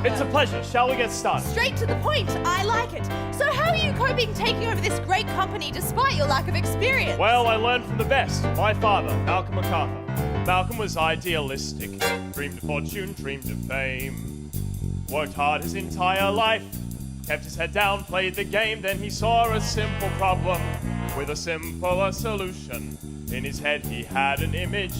It's a pleasure. Shall we get started? Straight to the point. I like it. So how are you coping taking over this great company despite your lack of experience? Well, I learned from the best. My father, Malcolm MacArthur. Malcolm was idealistic. Dreamed of fortune, dreamed of fame. Worked hard his entire life. Kept his head down, played the game. Then he saw a simple problem with a simpler solution. In his head he had an image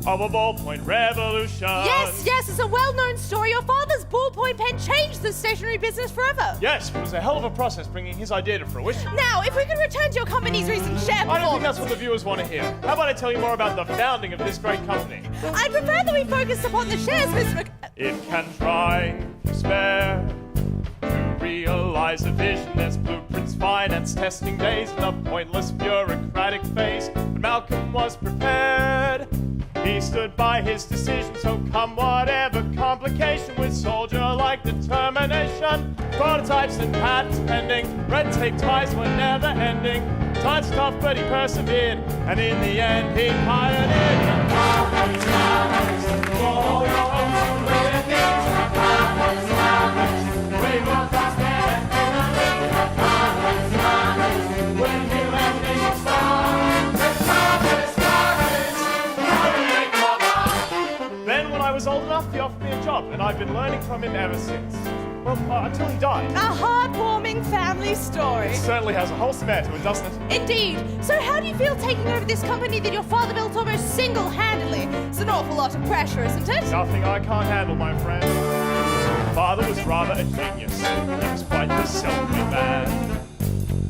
of a ballpoint revolution. Yes, it's a well-known story. Your father's ballpoint pen changed the stationery business forever. Yes, it was a hell of a process bringing his idea to fruition. Now, if we could return to your company's recent share performance. I don't think that's what the viewers want to hear. How about I tell you more about the founding of this great company? I'd prefer that we focus upon the shares, Mr. It can try to spare to realize a vision. There's blueprints, finance, testing days, and a pointless bureaucratic phase. But Malcolm was prepared. He stood by his decision, so come whatever complication, with soldier-like determination. Prototypes and patents pending, red tape ties were never ending. Times were tough, but he persevered, and in the end he pioneered. He was old enough, he offered me a job, and I've been learning from him ever since. Well, until he died. A heartwarming family story. It certainly has a wholesome air to it, doesn't it? Indeed. So how do you feel taking over this company that your father built almost single-handedly? It's an awful lot of pressure, isn't it? Nothing I can't handle, my friend. Father was rather a genius. He was quite the self-made man.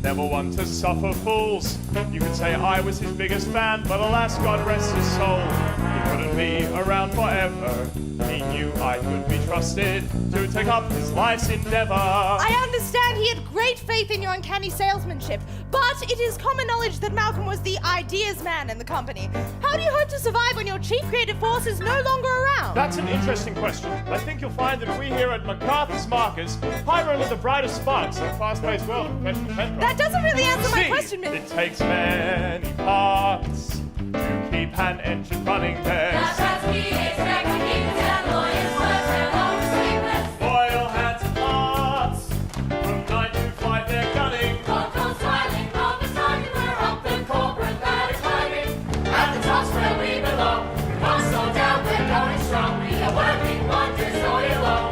Never one to suffer fools. You could say I was his biggest fan, but alas, God rest his soul. He couldn't be around forever. He knew I could be trusted to take up his life's endeavor. I understand he had great faith in your uncanny salesmanship, but it is common knowledge that Malcolm was the ideas man in the company. How do you hope to survive when your chief creative force is no longer around? That's an interesting question. I think you'll find that we here at MacArthur's Markers hire only the brightest sparks in a fast-paced world of professional pen. That doesn't really answer my question, It takes many parts to keep an engine running there. Loyal hands and hearts, from 9 to 5 they're gunning. Conco's smiling, profits talking, we're up the corporate ladder climbing. At the top's where we belong, we won't slow down, we're going strong. We are working wonders all year long.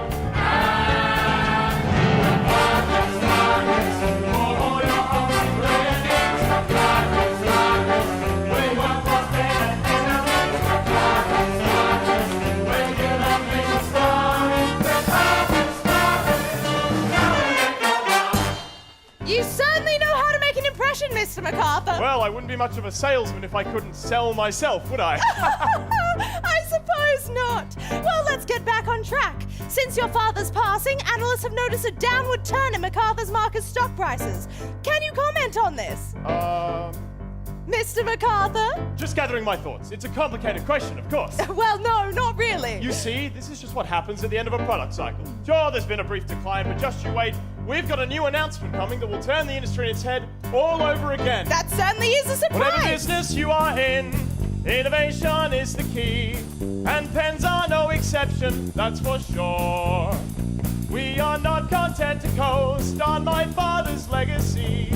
MacArthur's Markers, for all your hopes and learnings. MacArthur's You certainly know how to make an impression, Mr. MacArthur. Well, I wouldn't be much of a salesman if I couldn't sell myself, would I? I suppose not. Well, let's get back on track. Since your father's passing, analysts have noticed a downward turn in MacArthur's market stock prices. Can you comment on this? Mr. MacArthur? Just gathering my thoughts. It's a complicated question, of course. Well, no, not really. You see, this is just what happens at the end of a product cycle. Sure, there's been a brief decline, but just you wait. We've got a new announcement coming that will turn the industry on its head all over again. That certainly is a surprise. Whatever business you are in, innovation is the key. And pens are no exception, that's for sure. We are not content to coast on my father's legacy.